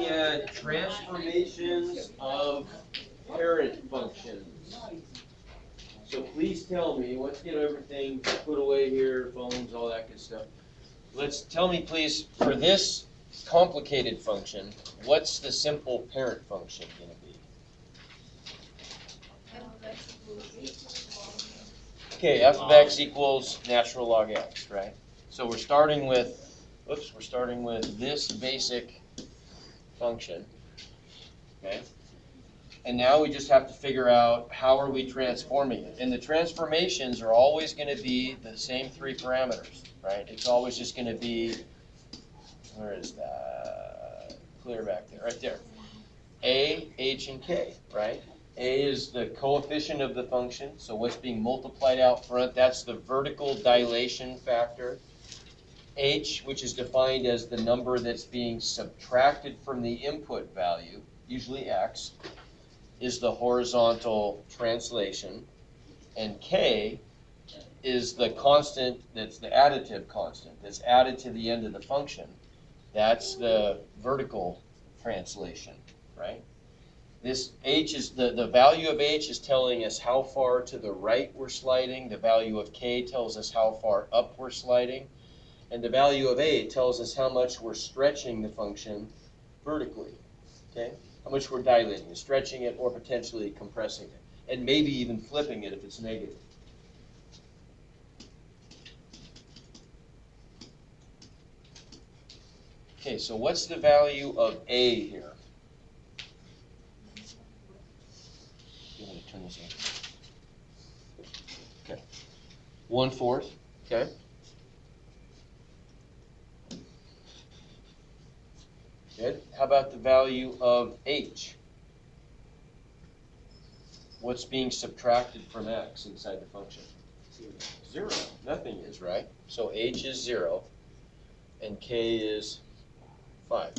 at transformations of parent functions. So please tell me, let's get everything put away here, phones, all that good stuff. Tell me please, for this complicated function, what's the simple parent function going to be? Okay, f of x equals natural log x, right? So we're starting with this basic function, okay? And now we just have to figure out how are we transforming it. And the transformations are always going to be the same three parameters, right? It's always just going to be, where is that? Clear back there, right there. A, H, and K, right? A is the coefficient of the function, so what's being multiplied out front, that's the vertical dilation factor. H, which is defined as the number that's being subtracted from the input value, usually x, is the horizontal translation. And K is the constant, that's the additive constant, that's added to the end of the function. That's the vertical translation, right? This H is, the value of H is telling us how far to the right we're sliding. The value of K tells us how far up we're sliding. And the value of A tells us how much we're stretching the function vertically, okay? How much we're dilating it, stretching it, or potentially compressing it. And maybe even flipping it if it's negative. Okay, so what's the value of A here? I'm going to turn this on. Okay. 1/4, okay. Good. How about the value of H? What's being subtracted from x inside the function? 0. Nothing is, right? So H is 0, and K is 5.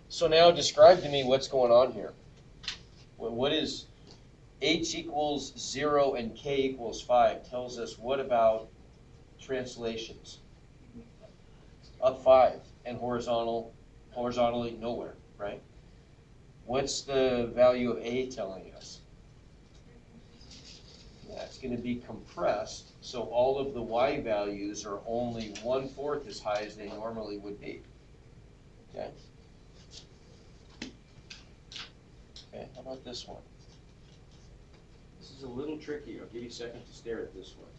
So now describe to me what's going on here. What is H equals 0 and K equals 5 tells us what about translations? Up 5 and horizontally nowhere, right? What's the value of A telling us? Yeah, it's going to be compressed, so all of the y values are only 1/4 as high as they normally would be. Okay? Okay, how about this one? This is a little tricky. I'll give you a second to stare at this one.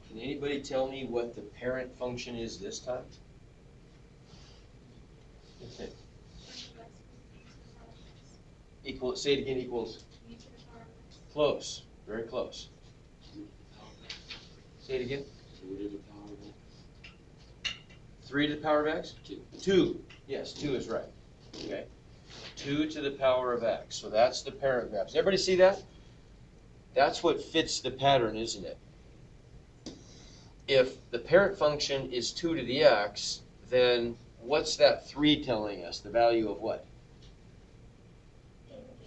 Can anybody tell me what the parent function is this time? Okay. Say it again, equals? Close, very close. Say it again. 3 to the power of x? 2. Yes, 2 is right. Okay. 2 to the power of x. So that's the parent graph. Does everybody see that? That's what fits the pattern, isn't it? If the parent function is 2 to the x, then what's that 3 telling us? The value of what?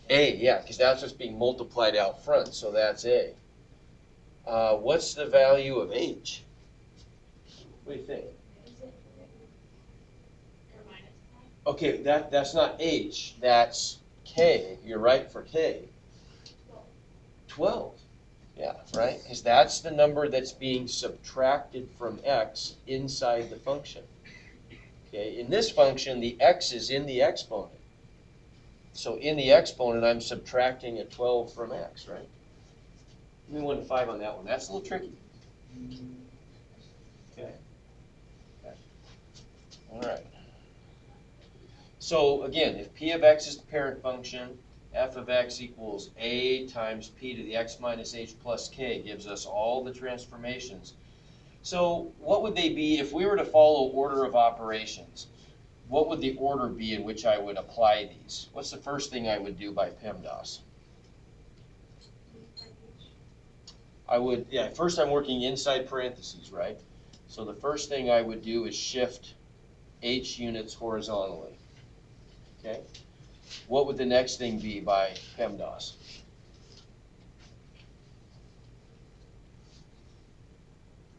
A, yeah, because that's what's being multiplied out front, so that's A. What's the value of H? What do you think? Okay, that's not H, that's K. You're right for K. 12. Yeah, right? Because that's the number that's being subtracted from x inside the function. Okay, in this function, the x is in the exponent. So in the exponent, I'm subtracting a 12 from x, right? Give me 1 to 5 on that one. That's a little tricky. Okay. All right. So again, if p of x is the parent function, f of x equals a times p to the x minus h plus k gives us all the transformations. So what would they be if we were to follow order of operations? What would the order be in which I would apply these? What's the first thing I would do by PEMDAS? First I'm working inside parentheses, right? So the first thing I would do is shift h units horizontally. Okay? What would the next thing be by PEMDAS?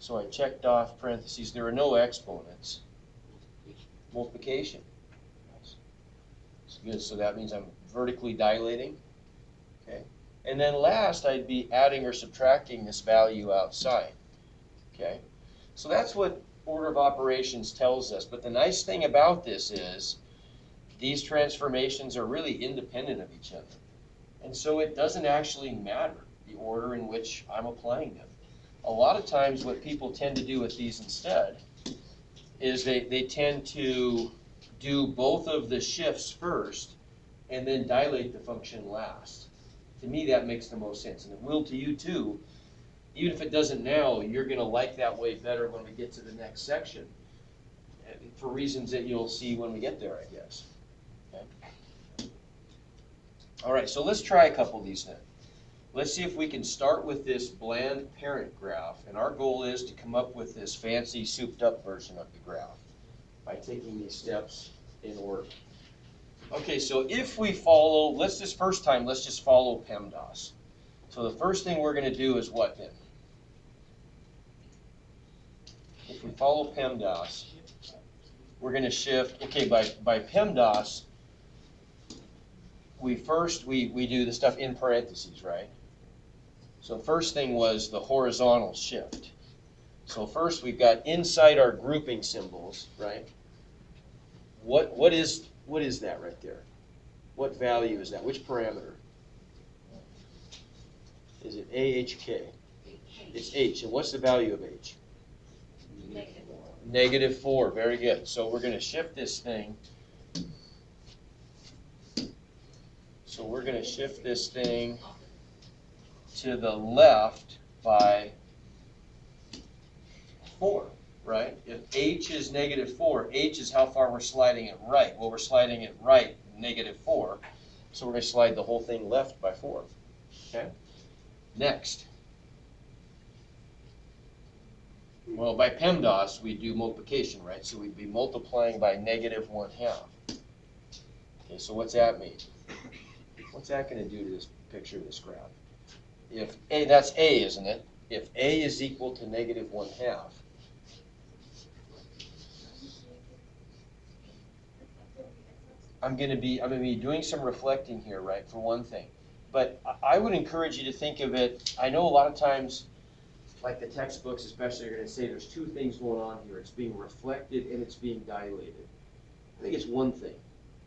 So I checked off parentheses. There are no exponents. Multiplication. Good. So that means I'm vertically dilating. Okay. And then last, I'd be adding or subtracting this value outside. Okay. So that's what order of operations tells us. But the nice thing about this is these transformations are really independent of each other. And so it doesn't actually matter the order in which I'm applying them. A lot of times what people tend to do with these instead is they tend to do both of the shifts first and then dilate the function last. To me, that makes the most sense, and it will to you too. Even if it doesn't now, you're going to like that way better when we get to the next section, for reasons that you'll see when we get there, I guess. Okay. All right, so let's try a couple of these then. Let's see if we can start with this bland parent graph, and our goal is to come up with this fancy souped-up version of the graph by taking these steps in order. Okay, so if we follow, let's just follow PEMDAS. So the first thing we're going to do is what then? If we follow PEMDAS, we're going to shift, okay, by PEMDAS, we do the stuff in parentheses, right? So first thing was the horizontal shift. So first we've got inside our grouping symbols, right? What is that right there? What value is that? Which parameter? Is it AHK? It's H. And what's the value of H? -4. Very good. So we're going to shift this thing. So we're going to shift this thing to the left by 4, right? If H is -4, H is how far we're sliding it right. Well, we're sliding it right -4. So we're going to slide the whole thing left by 4. Okay? Next. Well, by PEMDAS, we do multiplication, right? So we'd be multiplying by -1/2. Okay, so what's that mean? What's that going to do to this picture of this graph? If A, that's A, isn't it? If A is equal to -1/2, I'm going to be doing some reflecting here, right, for one thing. But I would encourage you to think of it, I know a lot of times, like the textbooks especially, are going to say there's two things going on here. It's being reflected and it's being dilated. I think it's one thing.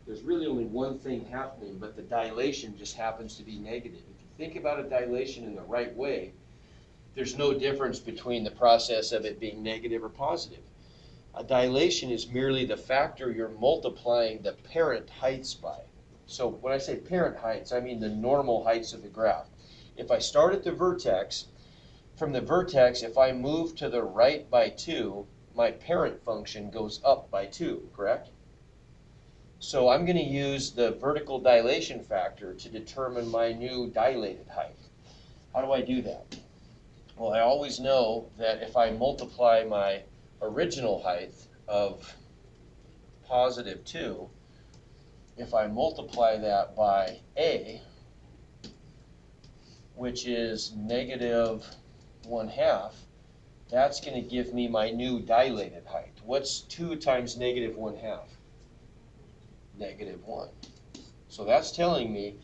There's really only one thing happening, but the dilation just happens to be negative. If you think about a dilation in the right way, there's no difference between the process of it being negative or positive. A dilation is merely the factor you're multiplying the parent heights by. So when I say parent heights, I mean the normal heights of the graph. If I start at the vertex, from the vertex, if I move to the right by 2, my parent function goes up by 2, correct? So I'm going to use the vertical dilation factor to determine my new dilated height. How do I do that? Well, I always know that if I multiply my original height of +2, if I multiply that by A, which is -1/2, that's going to give me my new dilated height. What's 2 times -1/2? -1. So that's telling me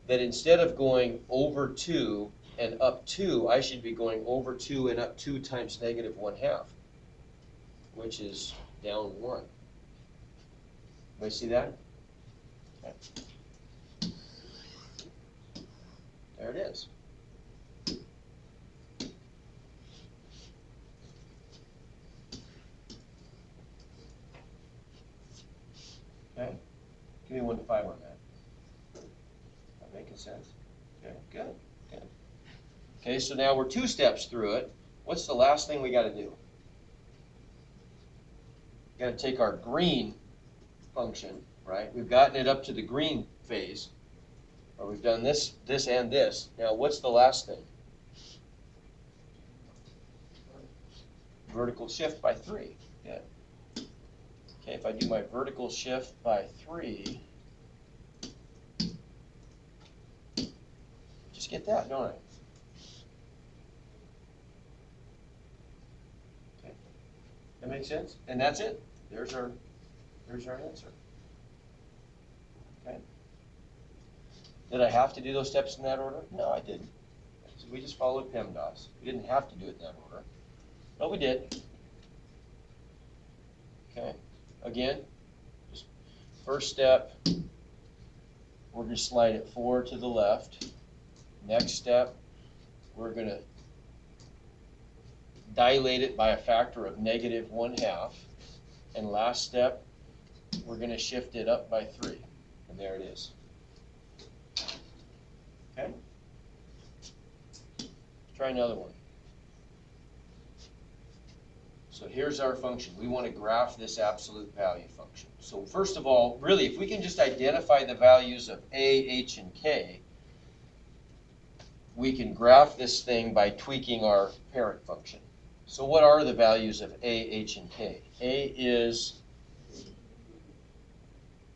that instead of going over 2 and up 2, I should be going over 2 and up 2 times -1/2, which is down 1. Do you see that? Okay. There it is. Okay. Give me 1 to 5 on that. That making sense? Okay, good. Good. Okay, so now we're 2 steps through it. What's the last thing we got to do? We got to take our green function, right? We've gotten it up to the green phase, or we've done this, this, and this. Now, what's the last thing? Vertical shift by 3. Good. Okay, if I do my vertical shift by 3, just get that, don't I? make sense? And that's it. There's our answer. Okay. Did I have to do those steps in that order? No, I didn't. So we just followed PEMDAS. We didn't have to do it in that order. But we did. Okay. Again, just first step, we're going to slide it 4 to the left. Next step, we're going to dilate it by a factor of -1/2. And last step, we're going to shift it up by 3. And there it is. Okay? Try another one. So here's our function. We want to graph this absolute value function. So first of all, really, if we can just identify the values of A, H, and K, we can graph this thing by tweaking our parent function. So what are the values of A, H, and K? A is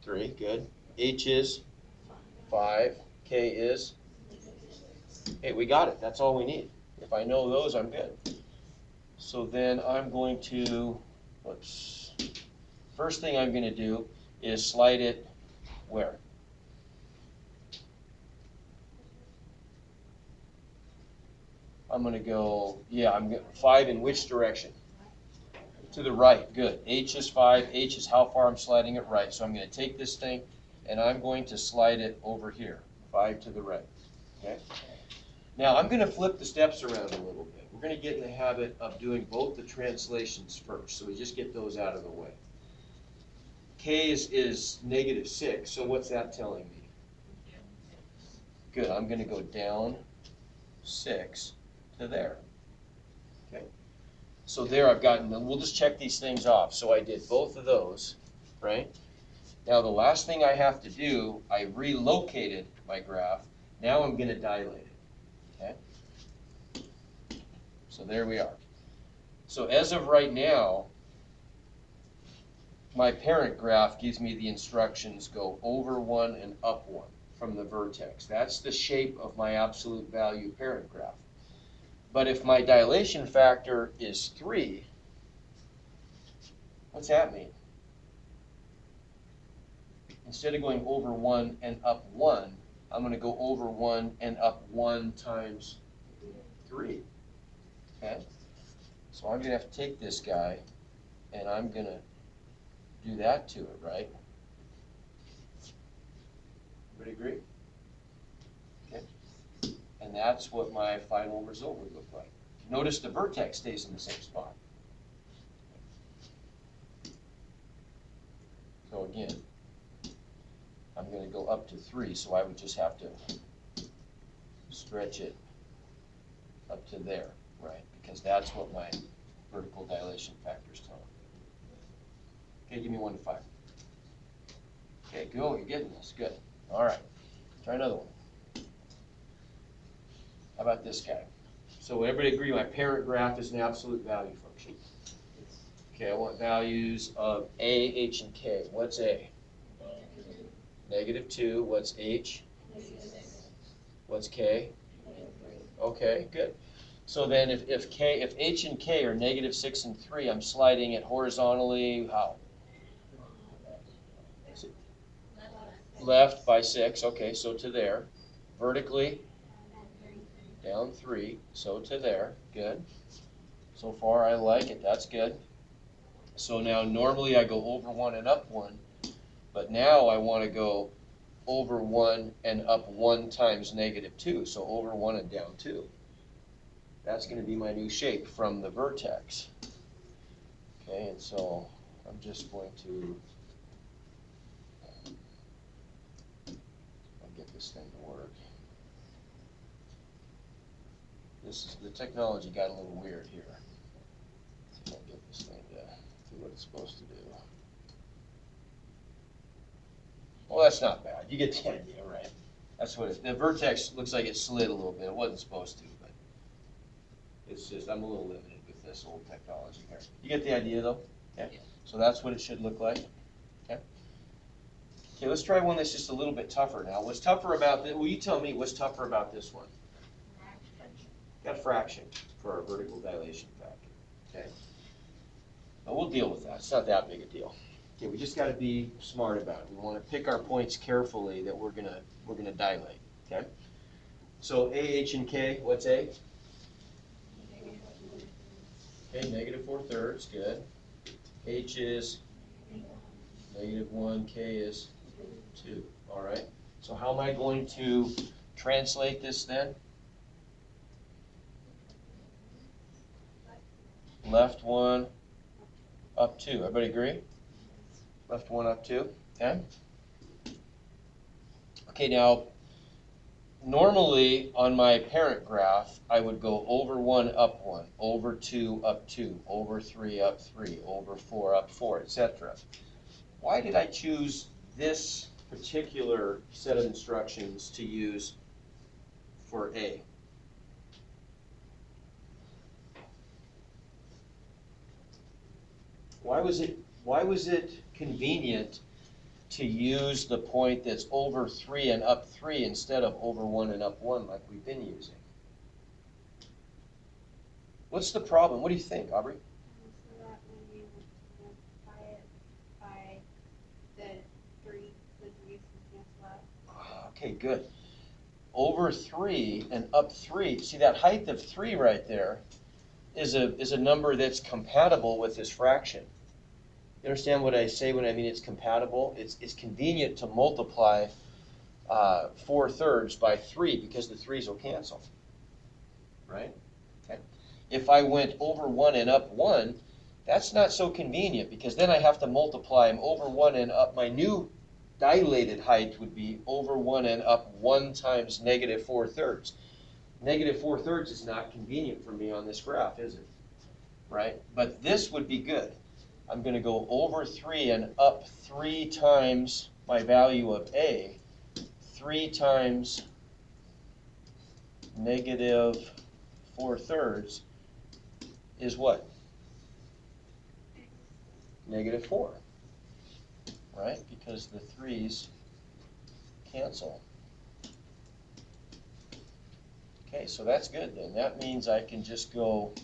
3, good. H is 5, K is 8. We got it. That's all we need. If I know those, I'm good. So then I'm going to, first thing I'm going to do is slide it where? I'm going to go, I'm going 5 in which direction? To the right, good. H is 5, H is how far I'm sliding it right. So I'm going to take this thing and I'm going to slide it over here, 5 to the right, okay? Now I'm going to flip the steps around a little bit. We're going to get in the habit of doing both the translations first, so we just get those out of the way. K is -6, so what's that telling me? Good, I'm going to go down 6 to there. Okay, so there I've gotten, and we'll just check these things off. So I did both of those, right? Now the last thing I have to do, I relocated my graph. Now I'm going to dilate it, okay? So there we are. So as of right now, my parent graph gives me the instructions go over 1 and up 1 from the vertex. That's the shape of my absolute value parent graph. But if my dilation factor is 3, what's that mean? Instead of going over 1 and up 1, I'm going to go over 1 and up 1 times 3. Okay? So I'm going to have to take this guy, and I'm going to do that to it, right? Everybody agree? Okay. And that's what my final result would look like. Notice the vertex stays in the same spot. So again, I'm going to go up to 3, so I would just have to stretch it up to there, right? Because that's what my vertical dilation factor is telling me. Okay, give me 1 to 5. Okay, go, you're getting this, good. All right, try another one. How about this guy? So everybody agree my parent graph is an absolute value function. Okay, I want values of A, H, and K. What's A? -2. What's H? What's K? Okay, good. So then if H and K are -6 and 3, I'm sliding it horizontally, how? Left by 6, okay, so to there. Vertically, down 3, so to there, good. So far I like it, that's good. So now normally I go over 1 and up 1, but now I want to go over 1 and up 1 times -2, so over 1 and down 2. That's going to be my new shape from the vertex. Okay, and so I'm just going to get this thing to work. The technology got a little weird here. See if I can get this thing to do what it's supposed to do. Well, that's not bad. You get the idea, right? That's what the vertex looks like it slid a little bit. It wasn't supposed to, but it's just I'm a little limited with this old technology here. You get the idea, though? Okay. Yeah. So that's what it should look like. Okay. Okay, let's try one that's just a little bit tougher now. What's tougher about this? Well, you tell me what's tougher about this one. Got a fraction for our vertical dilation factor. Okay. But we'll deal with that. It's not that big a deal. Okay, we just got to be smart about it. We want to pick our points carefully that we're gonna dilate. Okay. So A, H, and K. What's A? Okay, negative 4/3. Good. H is -1. K is 2. All right. So how am I going to translate this then? Left 1, up 2. Everybody agree? Left 1, up 2. Okay. Okay, now, normally on my parent graph, I would go over 1, up 1, over 2, up 2, over 3, up 3, over 4, up 4, etc. Why did I choose this particular set of instructions to use for A? Why was it convenient to use the point that's over 3 and up 3 instead of over 1 and up 1 like we've been using? What's the problem? What do you think, Aubrey? So that when you multiply it by the threes can cancel out. Okay, good. Over 3 and up 3. See that height of 3 right there is a number that's compatible with this fraction. You understand what I say when I mean it's compatible? It's convenient to multiply 4/3 by 3 because the 3's will cancel, right? Okay. If I went over 1 and up 1, that's not so convenient because then I have to multiply them over 1 and up. My new dilated height would be over 1 and up 1 times negative 4/3. Negative 4/3 is not convenient for me on this graph, is it? Right? But this would be good. I'm going to go over 3 and up 3 times my value of A, 3 times negative 4/3 is what? Negative 4, right? Because the 3's cancel. Okay, so that's good then. That means I can just go,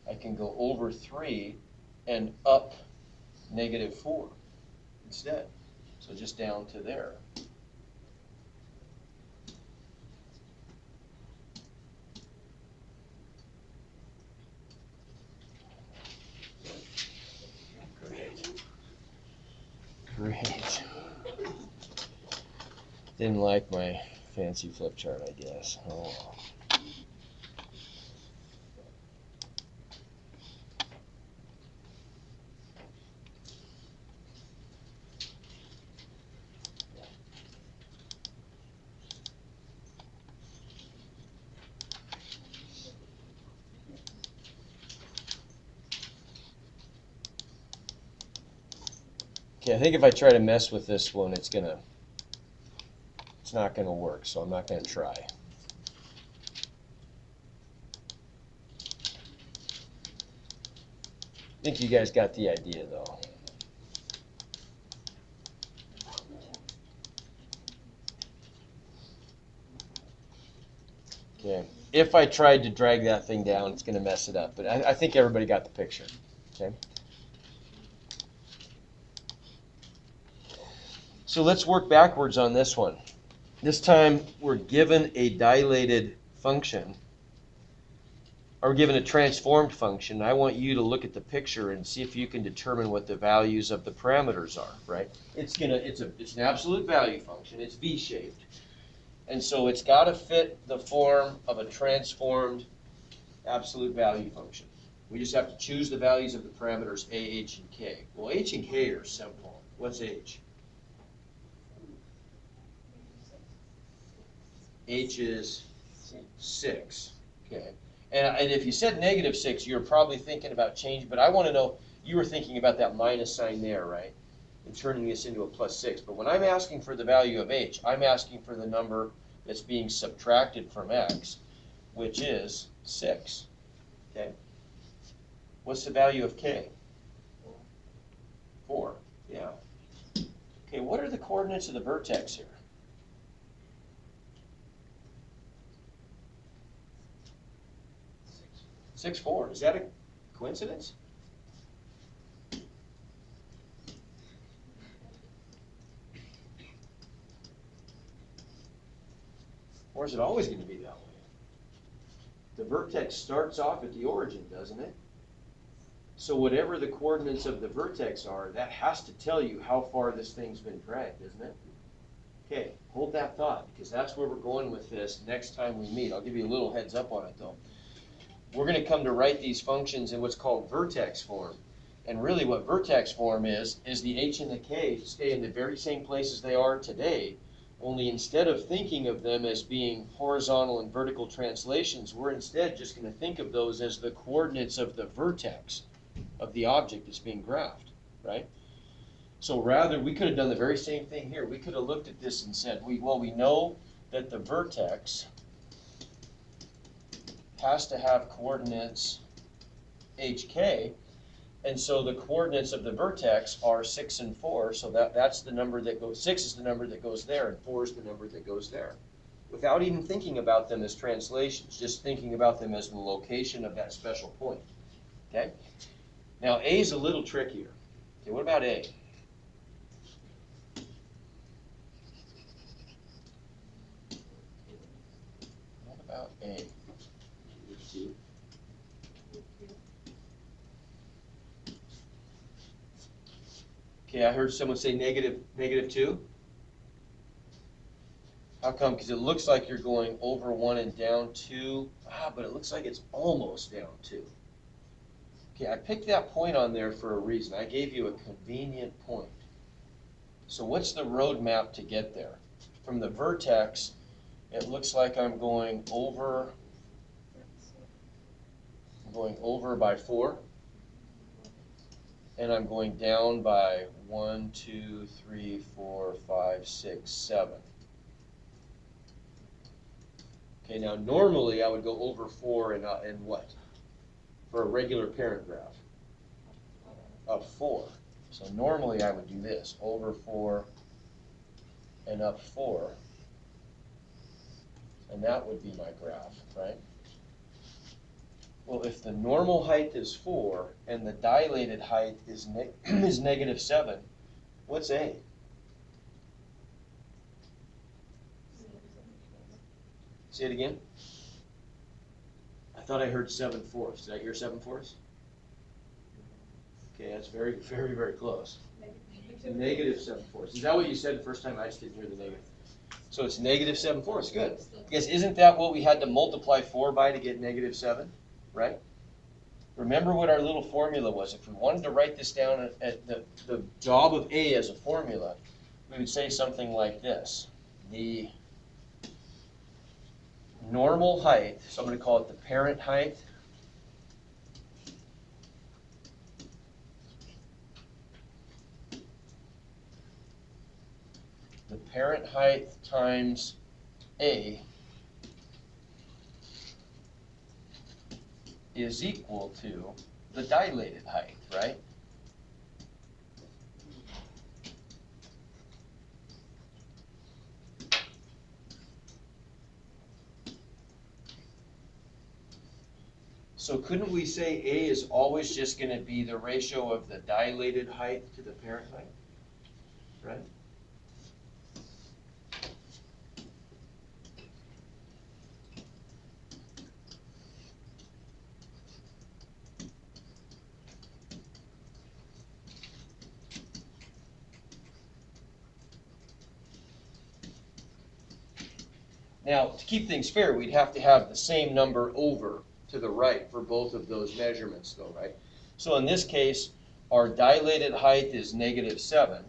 I can go over 3 and up negative 4 instead. So just down to there. Great. Didn't like my fancy flip chart, I guess. Oh. Okay, I think if I try to mess with this one, it's not gonna work, so I'm not gonna try. I think you guys got the idea though. Okay, if I tried to drag that thing down, it's gonna mess it up, but I think everybody got the picture, okay? So let's work backwards on this one. This time we're given a dilated function, or given a transformed function. I want you to look at the picture and see if you can determine what the values of the parameters are, right? It's an absolute value function. It's V-shaped. And so it's got to fit the form of a transformed absolute value function. We just have to choose the values of the parameters A, H, and K. Well, H and K are simple. What's H? H is 6. Okay. And if you said -6, you're probably thinking about change, but I want to know, you were thinking about that minus sign there, right? And turning this into a +6. But when I'm asking for the value of H, I'm asking for the number that's being subtracted from X, which is 6. Okay. What's the value of K? 4. Yeah. Okay, what are the coordinates of the vertex here? 6.4. Is that a coincidence? Or is it always going to be that way? The vertex starts off at the origin, doesn't it? So whatever the coordinates of the vertex are, that has to tell you how far this thing's been dragged, isn't it? Okay, hold that thought, because that's where we're going with this next time we meet. I'll give you a little heads up on it, though. We're going to come to write these functions in what's called vertex form. And really what vertex form is the h and the k stay in the very same places they are today, only instead of thinking of them as being horizontal and vertical translations, we're instead just going to think of those as the coordinates of the vertex of the object that's being graphed, right? So rather, we could have done the very same thing here. We could have looked at this and said, we know that the vertex has to have coordinates hk, and so the coordinates of the vertex are 6 and 4, so that's the number that goes, 6 is the number that goes there, and 4 is the number that goes there. Without even thinking about them as translations, just thinking about them as the location of that special point. Okay? Now, A is a little trickier. Okay, what about A? What about A? Okay, I heard someone say negative 2. How come? Because it looks like you're going over 1 and down 2. But it looks like it's almost down 2. Okay, I picked that point on there for a reason. I gave you a convenient point. So what's the roadmap to get there? From the vertex, it looks like I'm going over by 4. And I'm going down by 1, 2, 3, 4, 5, 6, 7. Okay, now normally I would go over 4 and what? For a regular parent graph? Up 4. So normally I would do this, over 4 and up 4. And that would be my graph, right? Well, if the normal height is 4 and the dilated height is negative 7, what's A? Say it again. I thought I heard 7/4. Did I hear 7/4? Okay, that's very, very, very close. Negative 7/4. Is that what you said the first time? I just didn't hear the negative. So it's negative 7/4. Good. Because isn't that what we had to multiply 4 by to get negative 7? Right? Remember what our little formula was. If we wanted to write this down at the job of A as a formula, we would say something like this. The normal height, so I'm going to call it the parent height, the parent height times A is equal to the dilated height, right? So couldn't we say A is always just going to be the ratio of the dilated height to the parent height, right? Now, to keep things fair, we'd have to have the same number over to the right for both of those measurements, though, right? So in this case, our dilated height is negative 7.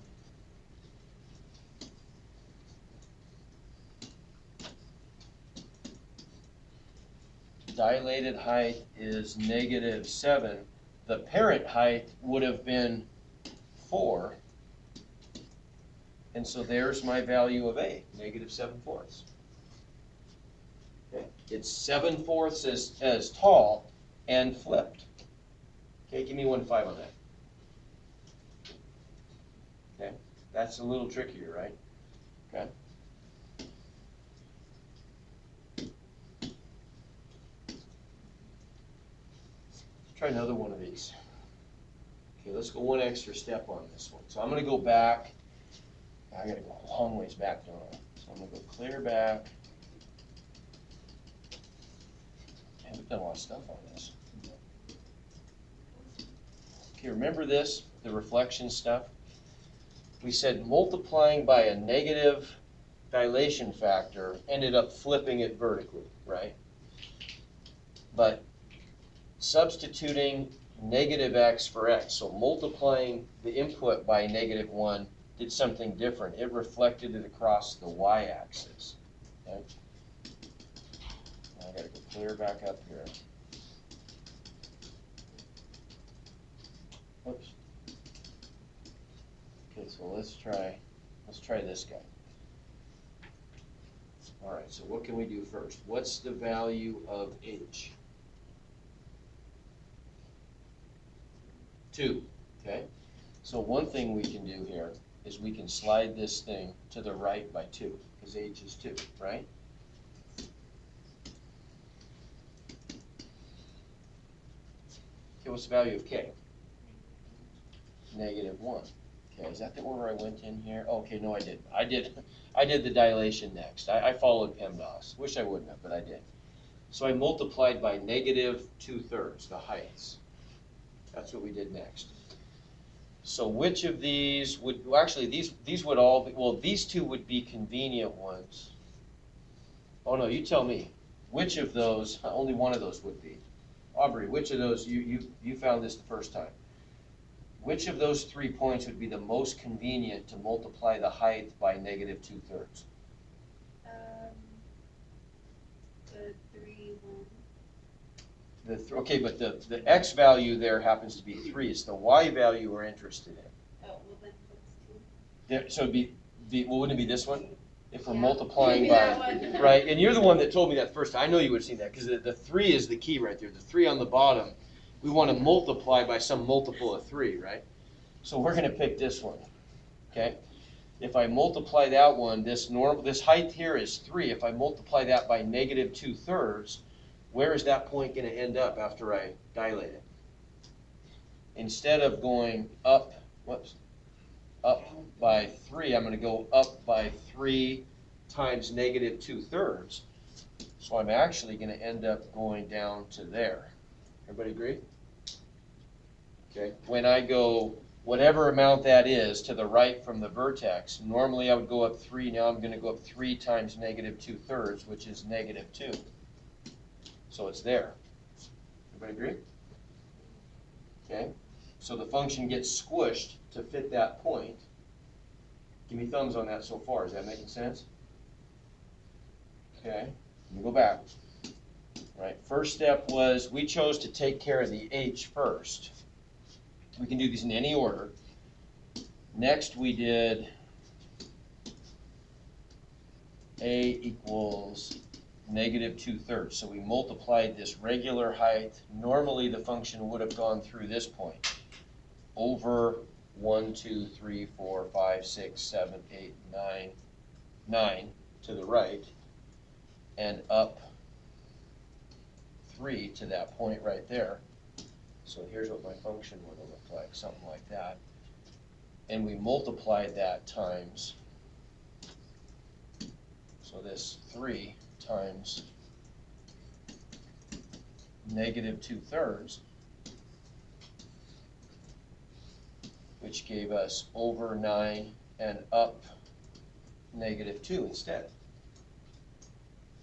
Dilated height is negative 7. The parent height would have been 4. And so there's my value of A, negative 7/4. Okay. It's 7/4 as tall and flipped. Okay, give me 1/5 on that. Okay, that's a little trickier, right? Okay. try another one of these. Okay, let's go one extra step on this one. So I'm going to go back. I got to go a long ways back, don't I? So I'm going to go clear back. Man, we've done a lot of stuff on this. Okay, remember this, the reflection stuff? We said multiplying by a negative dilation factor ended up flipping it vertically, right? But substituting negative x for x, so multiplying the input by -1 did something different. It reflected it across the y-axis. Okay? I got to go clear back up here. Oops. Okay, so let's try this guy. All right, so what can we do first? What's the value of h? 2, okay? So one thing we can do here is we can slide this thing to the right by 2, because h is 2, right? Okay, what's the value of k? -1. Okay, is that the order I went in here? Okay, no, I didn't. I did the dilation next. I followed PEMDAS. Wish I wouldn't have, but I did. So I multiplied by -2/3, the heights. That's what we did next. So which of these would, well, actually these would all be, well, these two would be convenient ones. Oh no, you tell me. Which of those, only one of those would be. Aubrey, which of those, you found this the first time. Which of those 3 points would be the most convenient to multiply the height by -2/3? The 3, 1. Okay, but the x value there happens to be 3. It's the y value we're interested in. Oh, well then what's 2? There, so it'd be, well, wouldn't it be this one? If we're Yeah. multiplying Maybe by, that one. right, and you're the one that told me that first. I know you would have seen that, because the 3 is the key right there. The 3 on the bottom, we want to multiply by some multiple of 3, right? So we're going to pick this one, okay? If I multiply that one, this height here is 3. If I multiply that by -2/3, where is that point going to end up after I dilate it? Instead of going up by 3, I'm going to go up by 3 times -2/3. So I'm actually going to end up going down to there. Everybody agree? Okay. When I go whatever amount that is to the right from the vertex, normally I would go up 3. Now I'm going to go up 3 times -2/3, which is -2. So it's there. Everybody agree? Okay. So the function gets squished to fit that point. Give me thumbs on that so far. Is that making sense? Okay. Let me go back. All right. First step was we chose to take care of the h first. We can do these in any order. Next we did a equals -2/3. So we multiplied this regular height. Normally the function would have gone through this point. Over 1, 2, 3, 4, 5, 6, 7, 8, 9 to the right, and up 3 to that point right there. So here's what my function would have looked like, something like that. And we multiplied that times, so this 3 times -2/3, which gave us over 9 and up -2 instead.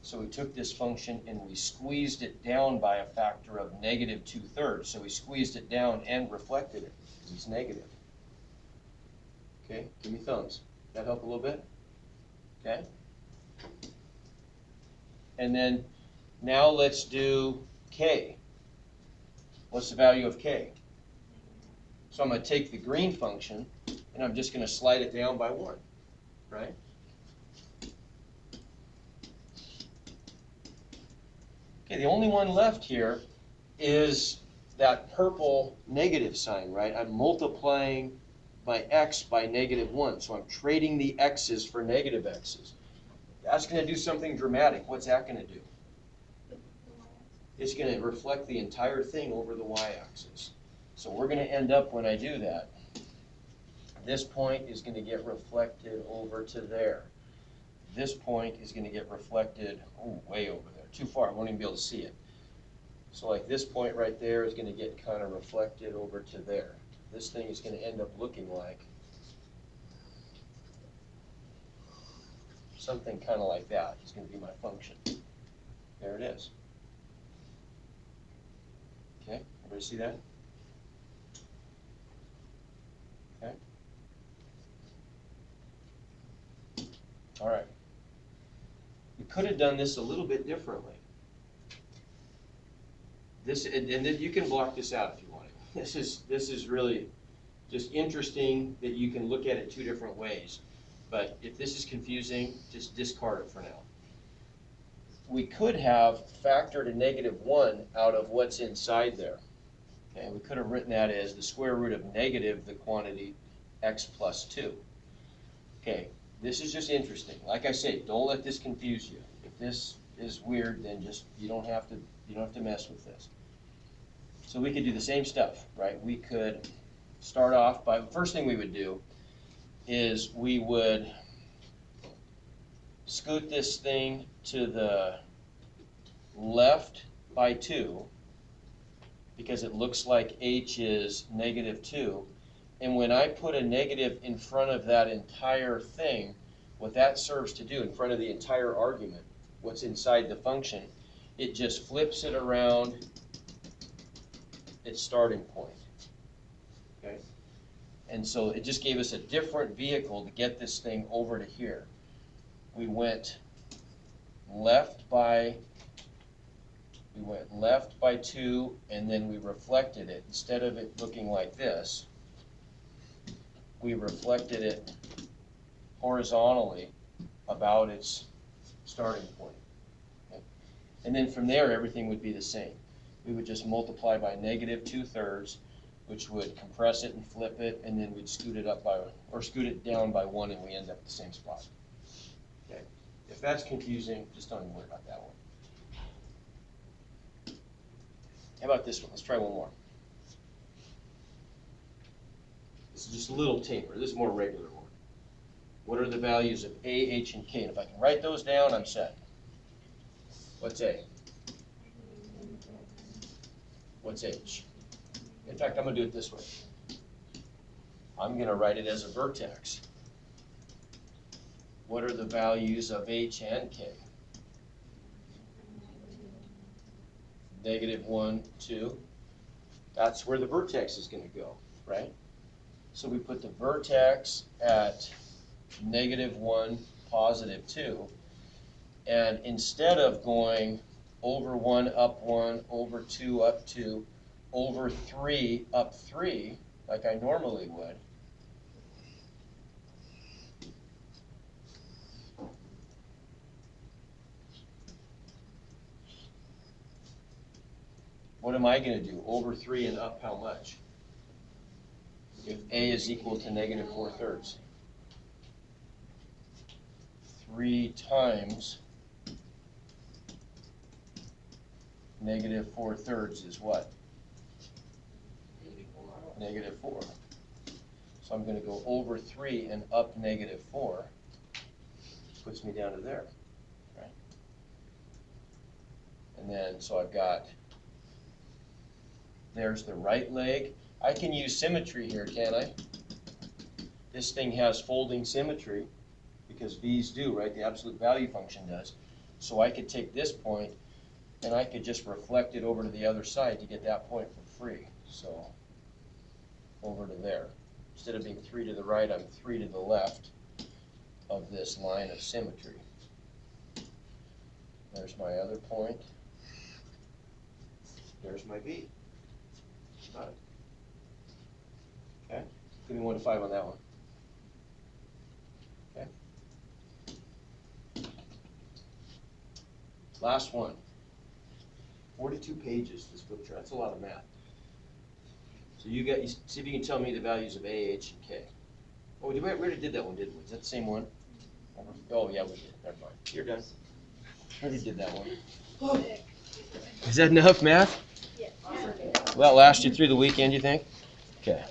So we took this function and we squeezed it down by a factor of -2/3. So we squeezed it down and reflected it, because it's negative. Okay, give me thumbs. That help a little bit? Okay. And then now let's do k. What's the value of k? So I'm going to take the green function and I'm just going to slide it down by 1, right? Okay, the only one left here is that purple negative sign, right? I'm multiplying by x by -1, so I'm trading the x's for negative x's. That's going to do something dramatic. What's that going to do? it's going to reflect the entire thing over the y-axis. So we're going to end up, when I do that, this point is going to get reflected over to there. This point is going to get reflected, way over there. Too far, I won't even be able to see it. So like this point right there is going to get kind of reflected over to there. This thing is going to end up looking like something kind of like that. It's going to be my function. There it is. Okay, everybody see that? Okay. All right. We could have done this a little bit differently. This, and then you can block this out if you want. This is really just interesting that you can look at it two different ways. But if this is confusing, just discard it for now. We could have factored a -1 out of what's inside there. Okay, we could have written that as the square root of negative the quantity x plus 2. Okay, this is just interesting. Like I say, don't let this confuse you. If this is weird, then just you don't have to mess with this. So we could do the same stuff, right? We could start off by, the first thing we would do is we would scoot this thing to the left by 2 because it looks like h is -2. And when I put a negative in front of that entire thing, what that serves to do in front of the entire argument, what's inside the function, it just flips it around its starting point. Okay? And so it just gave us a different vehicle to get this thing over to here. We went left by 2, and then we reflected it. Instead of it looking like this, we reflected it horizontally about its starting point. Okay? And then from there, everything would be the same. We would just multiply by -2/3, which would compress it and flip it, and then we'd scoot it up by, or scoot it down by 1, and we end up at the same spot. Okay. If that's confusing, just don't even worry about that one. How about this one? Let's try one more. This is just a little taper. This is a more regular one. What are the values of A, H, and K? And if I can write those down, I'm set. What's A? What's H? In fact, I'm going to do it this way. I'm going to write it as a vertex. What are the values of H and K? -1, 2. That's where the vertex is going to go, right? So we put the vertex at -1, +2. And instead of going over 1, up 1, over 2, up 2, over 3, up 3, like I normally would, what am I going to do? Over 3 and up how much? If A is equal to -4/3. 3 times -4/3 is what? -4. So I'm going to go over 3 and up -4. Puts me down to there, right? And then, so I've got, there's the right leg. I can use symmetry here, can't I? This thing has folding symmetry because V's do, right? The absolute value function does. So I could take this point and I could just reflect it over to the other side to get that point for free. So over to there. Instead of being 3 to the right, I'm 3 to the left of this line of symmetry. There's my other point. There's my V. Got it. Okay? Give me 1 to 5 on that one. Okay? Last one. 42 pages, this book chart. That's a lot of math. So you see if you can tell me the values of A, H, and K. Oh, we already did that one, didn't we? Is that the same one? Oh, yeah, we did. Never mind. You're done. Already did that one. Is that enough math? Yes. Will that last you through the weekend, you think? Okay.